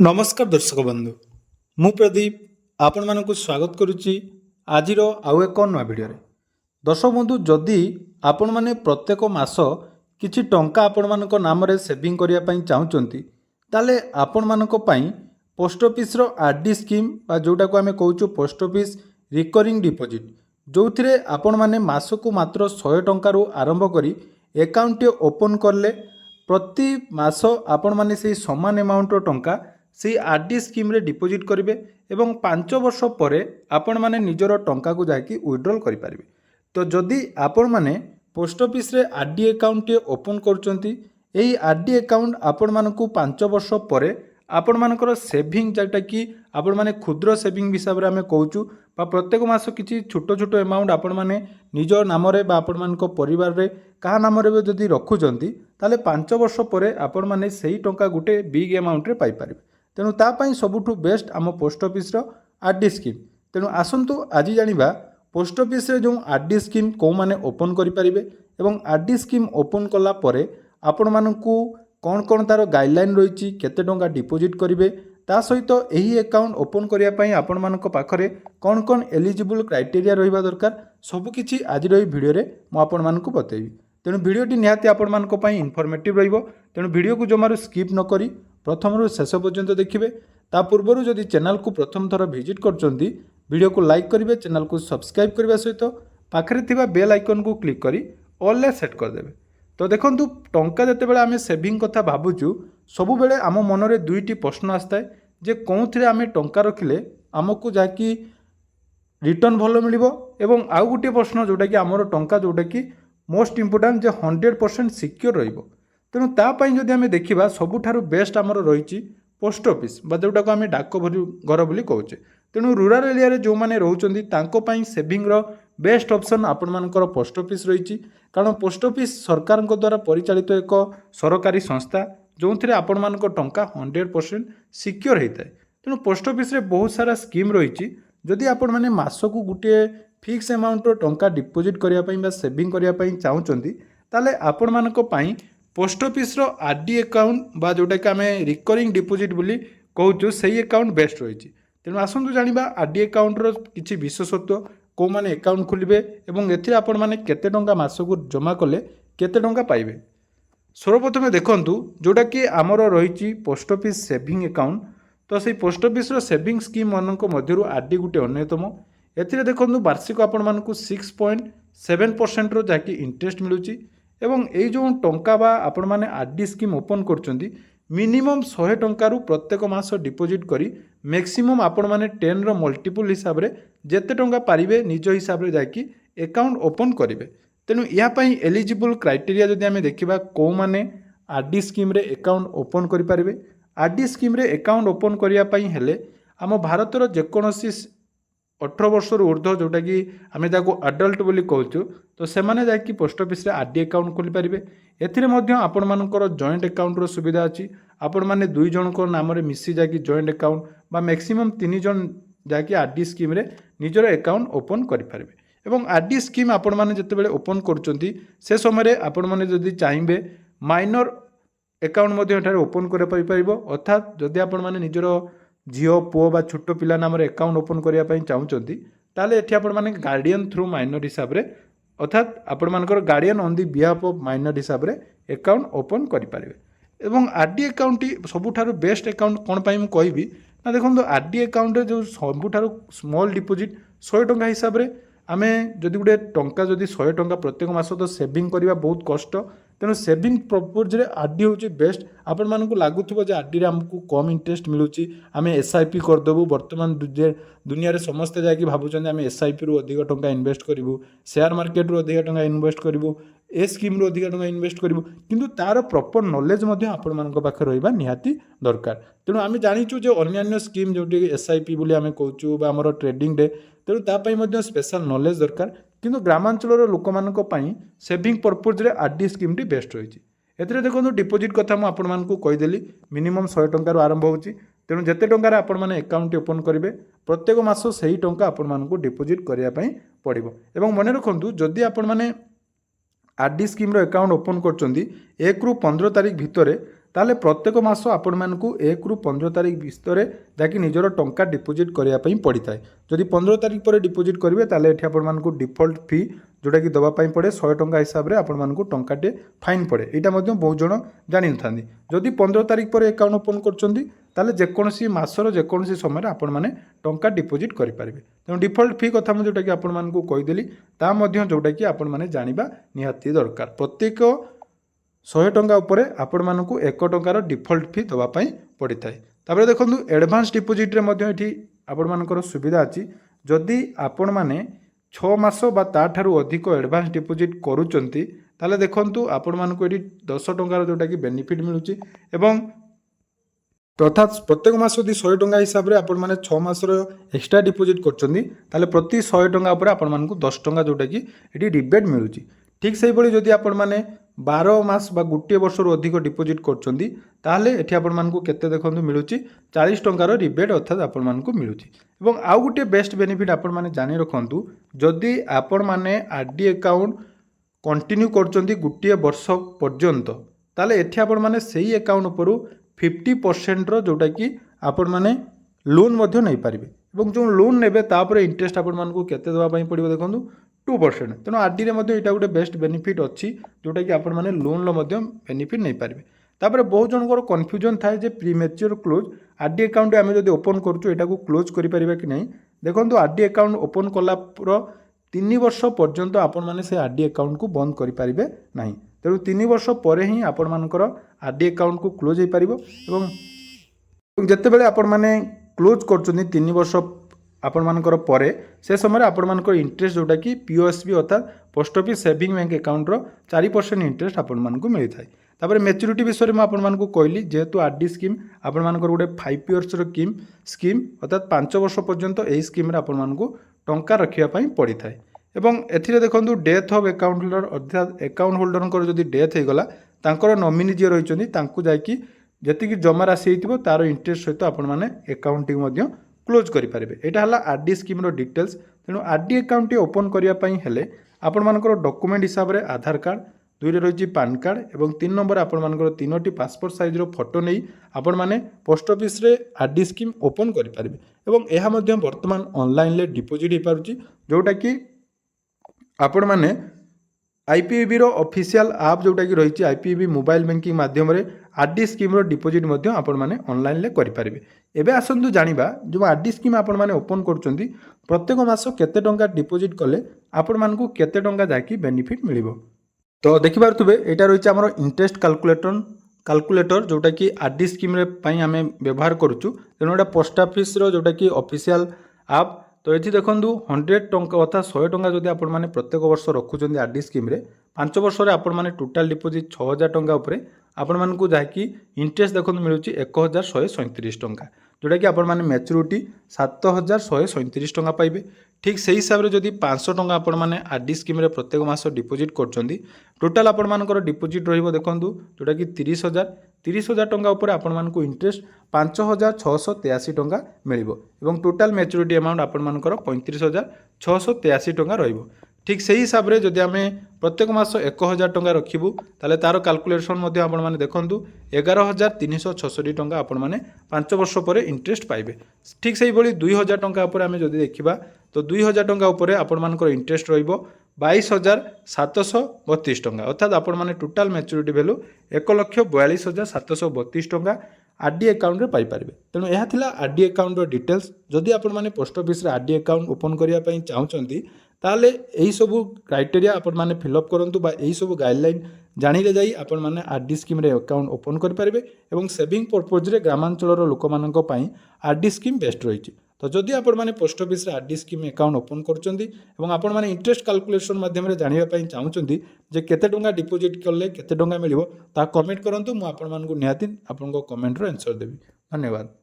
नमस्कार दर्शक बंधु मु प्रदीप आपण मानक स्वागत करुच्ची आज आउ एक नवा भिडियो दर्शक बंधु जदि आपण माने प्रत्येक मास किछि टंका आपण मानक नाम रे सेविंग करने चाहते ताले आपण मानक पई पोस्ट ऑफिस रो आरडी स्कीम बा जोटा को आमे कहूछु पोस्ट ऑफिस रिकरिंग डिपॉजिट जो थे आपण माने मासकु मात्र 100 टंका रु आरंभ करी अकाउंट ओपन करले प्रति मास आपण माने से समान अमाउंट टंका से आरडी स्कीम रे डिपॉजिट करेंगे एवं 5 वर्ष पर आपण माने निजर टंका को जाकि विड्रॉल करि पारिबे। तो जदि आपण माने पोस्ट ऑफिस रे आरडी अकाउंट ओपन करचंती एही आरडी अकाउंट आपण मानकु 5 वर्ष पर आपण मानकर सेविंग जोटा कि आपण माने क्षुद्र सेविंग हिसाब रे आमे कहूछु बा प्रत्येक मास किछि छोट छोट अमाउंट आपण माने निज नाम रे बा आपण मानक परिवार रे का नाम रे जदि रखुचंती ताले 5 वर्ष पर आपण माने सही टंका गुटे बिग अमाउंट रे पाई पारिबे। तेणु तापाई सबुठु बेस्ट आम पोस्ट ऑफिस रो आरडी स्कीम। तेणु आसंतु आज जानिबा पोस्ट ऑफिस रे जो आरडी स्कीम को माने ओपन करि परिबे एवं आरडी स्कीम ओपन कला परे आपण मानकु कौन कौन तार गाइडलाइन रही केते टंका डिपॉजिट करेंगे ता सहित यही अकाउंट ओपन करने आपण मानक पाखरे कौन कौन एलिजिबल क्राइटेरिया रहिबा दरकार सबकिछि आज भिडियो रे मु आपण मानकु बतैबी। तेणु भिडियोटी निहाती आपण मानक पई इनफॉर्मेटिव रहिबो। तेणु भिडियो को जमारू स्किप न करी प्रथम रु शेष पर्यंत देखिए। ता पूर्व जदि चैनल को प्रथम थर विजिट करचंती वीडियो को लाइक करेंगे, चैनल को सब्सक्राइब करने सहित पाखरे थिबा बेल आइकन को क्लिक करी ऑल रे सेट करदेवे। तो देखंतु टंका जते आम सेविंग कथा भावुचु सबु बेले आम मन में दुईटी प्रश्न आसता है जे कौन थे आम टंका रखिले आमको जाकि रिटर्न भल मिलिबो एवं आउ गोटे प्रश्न जोटा कि आमर टंका जोटा कि मोस्ट इंपोर्टेंट जे 100% सिक्योर रहिबो। तेणु तापाई जदि आम देखा सबुठारु बेस्ट आमर रही पोस्ट ऑफिस बा जोटा को आम डाक घर बोली कहचे। तेणु रूराल एरिया रे जो माने रहउचंदी तांको पई सेविंग रो बेस्ट ऑप्शन आपण मानकर पोस्ट ऑफिस रही। कारण पोस्ट ऑफिस सरकार द्वारा परिचालित एक सरकारी संस्था जो थे आपण मानक टंका 100% सिक्योर होता है। तेणु पोस्ट ऑफिस रे बहुत सारा स्कीम रही। जदि आपण माने मासकु गुटे फिक्स अमाउंट टंका डिपॉजिट करने सेविंग करने चाहते ताले आपण मानक पई पोस्ट ऑफिस रो आरडी अकाउंट बा जोटा कि आम रिकरिंग डिपॉजिट बोली कहूँ सही अकाउंट बेस्ट रही। तेणु आसतु जानिबा आरडी अकाउंट रो किछि विशेषत्व को माने अकाउंट खोलिबे एवं एथिरे आपण माने केते टंका मासकु जमा कले केते टंका पाइबे। सर्वप्रथमे देखंतु जोटा कि आमर रही पोस्ट ऑफिस सेविंग अकाउंट। तो सही पोस्ट ऑफिस रो सेविंग स्कीम मानक मध्यरु आरडी गुटे अन्यतम। एथिरे देखंतु वार्षिक आपण मानकु 6.7% रो जाकि इंटरेस्ट मिलुची एवं एई जो टंका बा आपण माने आरडी स्कीम ओपन करचंदी मिनिमम 100 टंका रु प्रत्येक मास डिपॉजिट करी मैक्सिमम आपण माने 10 रो मल्टीपल हिसाब रे जेते टंका पारिबे निज हिसाब रे जाकि अकाउंट ओपन करिवे। तेणु या पई एलिजिबल क्राइटेरिया जदि आमे देखिबा को माने आरडी स्कीम रे अकाउंट ओपन करि पारिबे। आरडी स्कीम रे अकाउंट ओपन करिया पई हेले आम भारतर जेकोसी 18 वर्ष ऊर्ध्व जोटा कि आम अडल्ट बोली कहूँ तो सेमाने जाकि पोस्ट ऑफिस रे आरडी अकाउंट खोली पारिबे। एथिरे मध्य आपण मानकर जॉइंट अकाउंट रो सुविधा अछि। आपण माने दुई जन नाम रे मिसी जाकि जॉइंट अकाउंट बा मैक्सिमम 3 जन जाकि आरडी स्कीम रे निजर अकाउंट ओपन करि पारिबे। एवं आरडी स्कीम आपण माने जते बेले ओपन करचंती से समय रे आपण माने जदि चाहिबे माइनर अकाउंट मध्य एठारे ओपन करे परिबो। अर्थात जदि आपण माने निजर झीओ पुओ बा छोट पिला नाम रे अकाउंट ओपन करिया पई चाहउचंती ताले एठी आपण माने गार्डियन थ्रू माइनर हिसाब रे अर्थात आपण मानकर guardian on the behalf of minor हिसाब रे अकाउंट ओपन करि पारिबे। एवं आरडी अकाउंट सबुठारु बेस्ट अकाउंट कोन पई मु कहबी ना देखंतु आरडी अकाउंट रे जो सबुठारु स्मॉल डिपॉजिट 100 टंका हिसाब रे आमे जदि गुटे टंका जदि 100 टंका प्रत्येक मास तो सेविंग करबा बहुत कष्ट। तेणु सेविंग पर्पज रे आरडी होची बेस्ट। आपण मानकु लागुथबो जे आरडी रे हमकु कम इंटरेस्ट मिलुची आमे एसआईपी कर देबु। वर्तमान दुनिया रे समस्त जाकी भाबुचन आमे एसआईपी रु अधिक टंका इन्वेस्ट करिवु, शेयर मार्केट रु अधिक टंका इन्वेस्ट करिवु, ए स्कीम रु अधिक टंका इन्वेस्ट करिवु, किंतु तार प्रॉपर नॉलेज मध्ये आपण मानक पाखे रहिबा निहाती दरकार। तेणु आमे जानिचु जे अन्य स्कीम जोटी एसआईपी बोली आमे कहूचु बा हमर ट्रेडिंग डे तेणु तापाई मध्य स्पेशल नॉलेज दरकार। किंतु ग्रामांचल लोक मानक पई सेविंग पर्पज रे आरडी स्कीम टी बेस्ट रही। एथिरे देखो डिपॉजिट कथा मु आपण मानकु कहिदेली मिनिमम 100 टंका आरंभ होची। तेणु जेते टंका आपण माने अकाउंट ओपन करिवे प्रत्येक मास सही टंका आपण मानकु डिपॉजिट करिया पई पड़िबो। एवं मने रखंतु जदि आपण माने आरडी स्कीम रो अकाउंट ओपन करचंदी 1 रु 15 तारिख भितरे ताले प्रत्येक मास आपण मानकु 1 रु 15 तारिख भितर जाकि निजर टंका डिपोजिट करिया पई पड़िଥାଏ। जदि 15 तारिख पर डिपोजिट करेंगे ताले एठी आपण मानकु डिफॉल्ट फी जोटा कि दवा पई पड़े 100 टंका हिसाब रे आपण मानकु टंकाटे फाइन पड़े। एटा मध्ये बहुत जण जानि नथांदी। जदि 15 तारिख पर अकाउंट ओपन करचंदी ताले जेकोनसी मासर जेकोनसी समय आपण माने टंका डिपोजिट करि परिबे। तेणु डिफॉल्ट फी कथा म जोटा कि आपण मानकु कहि देली ता मध्ये जोटा कि आपण माने जानिबा निहाती दरकार। प्रत्येक 100 टंका उपरे आपण मानकु 1 टंकार डिफॉल्ट फी दवा पई पड़ि थाए। तापर देखंतु एडवांस डिपोजिट रे मध्ये एठी आपण मानकर सुविधा अछि। जदि आपण माने 6 मास बा ताठारु अधिक एडवांस डिपोजिट करूचंती ताले देखंतु आपण मानकु एठी 10 टंकार जोटा कि बेनिफिट मिलुची एवं अर्थात प्रत्येक मास यदि 100 टंका हिसाब रे आपण माने 6 मासर एक्स्ट्रा डिपोजिट करचंदी ताले प्रति 100 टंका ऊपर आपण मानकु 10 टंका जोटा कि एठी रिबेट मिलुची। ठीक सेही भली जदि आपण माने 12 मास बा गुटे वर्ष रु अधिक डिपोजिट करचंदी ताले एठी आपण मानकु केते देखंतु मिलुची 40 टंकार रिबेट अर्थात आपण मानकु मिलुची। एवं आउ गुटे बेस्ट बेनिफिट आपण माने जानि रखंतु जदि आपण माने आरडी अकाउंट कंटिन्यू करचंदी गुटे वर्ष पर्यंत ताले एठी आपण माने सेही अकाउंट उपरु 50% रो जोटा कि आपण माने लोन मध्य नै पारिबे एवं जो लोन नेबे तापर इंटरेस्ट आपण मानकु केते देबा पई पड़िबो देखंतु 2%। तेणु आरडी रे मध्ये एटा गुटे बेस्ट बेनिफिट अछि जोटा कि आपण माने लोन लो मध्ये बेनिफिट नै पारिबे। तापर बहुत जनकर कन्फ्यूजन थाए जे प्रीमेच्योर क्लोज आरडी अकाउंट आमे जदि ओपन करचु एटा को क्लोज करि परिबा कि नै। देखंतु आरडी अकाउंट ओपन कला पर 3 वर्ष पर्यंत आपण माने से आरडी अकाउंट को बंद करि परिबे नाही। तेणु 3 वर्ष परे ही आपण मानकर आरडी अकाउंट को क्लोज हो पारिबो एवं जते बेले आपण माने क्लोज करचुनी 3 वर्ष आपण मानकर परे से समय आपण मानकर इंटरेस्ट जोटा कि पीओएसबी अर्थात post office saving bank account रो 4% इंटरेस्ट आपण मानकु मिलि थाए। तापर मैच्योरिटी विषय में आपण मानकु कहली जेहेतु आरडी स्कीम आपण मानकर गोटे 5 इयर्स रो स्कीम अर्थात 5 वर्ष पर्यंत एही स्कीम रे आपण मानकु टंका रखिया पई पड़ी थाए। एवं एथिरे देखंतु डेथ ऑफ अकाउंट होल्डर अर्थात अकाउंट होल्डर को जदि डेथ हे गला तांकर नॉमिनी जे रहिचंदी तांकु जायकि जति जमा राशि हेतिबो तार इंटरेस्ट सहित आपण माने अकाउंटिंग मध्ये क्लोज करि पारिबे। एटा हला आरडी स्कीम रो डिटेल्स। तेणु आरडी अकाउंट ओपन करिया पई हेले आपण मानकर डॉक्यूमेंट हिसाब रे आधार कार्ड 2 रे रहिची पैन कार्ड एवं 3 नंबर आपण मानकर 3टी पासपोर्ट साइज रो फोटो नै आपण माने पोस्ट ऑफिस रे आरडी स्कीम ओपन करि पारिबे। एवं एहा मध्ये वर्तमान ऑनलाइन ले डिपोजिट हे पारुची जोटा कि आपण माने आईपीएबी रो ऑफिशियल ऐप जोटा कि रही आईपीएबी मोबाइल बैंकिंग माध्यम रे आरडी स्कीम रो डिपोजिट मध्ये आपण माने ऑनलाइन ले करि पारिबे। एबे आसंतु जानिबा जो आरडी स्कीम आपण माने ओपन करचंदी प्रत्येक मास केते टंका डिपोजिट कले आपण मानकु केते टंका जाकी बेनिफिट मिलिबो। तो देखि पारथुबे एटा रही हमर इंटरेस्ट कैलकुलेटर जोटा कि आरडी स्कीम रे पई हमें व्यवहार करूछु। तेनो एटा पोस्ट ऑफिस रो जोटा कि ऑफिशियल ऐप। तो ये देखो 100 टंका अर्थात 100 टंका जदि आपण माने प्रत्येक वर्ष रखुचंदी आरडी स्कीम रे 5 वर्ष रे आपण माने टोटल डिपोजिट 6000 टंका उपरे आपण मानकु जाकी इंटरेस्ट देखो मिलुची 1137 टंका जोटा कि आपण माने मैच्योरिटी 7137 टंका पाइबे। ठीक से हिसाब रे जदि 500 टंका आपण माने आरडी स्कीम रे प्रत्येक मास डिपोजिट करचंदी टोटल आपण मानकर डिपोजिट रहिबो देखंतु जोटा कि 30000 टंका ऊपर आपण मानकु इंटरेस्ट 5683 टंका मिलिबो एवं टोटल मैच्योरिटी अमाउंट आपण मानकर 35683 टंका रहिबो। ठीक से हिसाब रे जदि आमे प्रत्येक मास 1000 टंका रखिबु ताले तार कैलकुलेशन मध्ये आपण माने देखंतु 11366 टंका आपण माने 5 वर्ष परे इंटरेस्ट पाइबे। ठीक सेही भली 2000 टंका ऊपर आमे जदि देखिबा तो 2000 टंका ऊपर आपण मानकर इंटरेस्ट रहिबो 22732 टंका अर्थात आपण माने टोटल मैच्योरिटी वैल्यू 1,42,732 टंका आरडी अकाउंट रे पाई पारिबे। तेणु यह थिला आरडी अकाउंट रो डिटेल्स। जदि आपण माने पोस्ट ऑफिस रे आरडी अकाउंट ओपन करिया पई चाहउचंती ताले एही सबु क्राइटेरिया आपण माने फिल अप करंतु बा एही सबु गाइडलाइन जानिले जाई आपण माने आरडी स्कीम रे अकाउंट ओपन कर पारिबे एवं सेविंग पर्पज रे ग्रामांचल रो लोक मानक पई आरडी स्कीम बेस्ट रहिछि। तो जदि आपण माने पोस्ट ऑफिस रे आरडी स्कीम अकाउंट ओपन करचंती एवं आपण माने इंटरेस्ट कैलकुलेशन माध्यम रे जानिबा पई चाहउचंती जे केते टंका डिपोजिट करले केते टंका मिलिबो ता कमेंट करंतु मु आपण मानकु निहाती आपनको कमेंट रो आंसर देबी। धन्यवाद।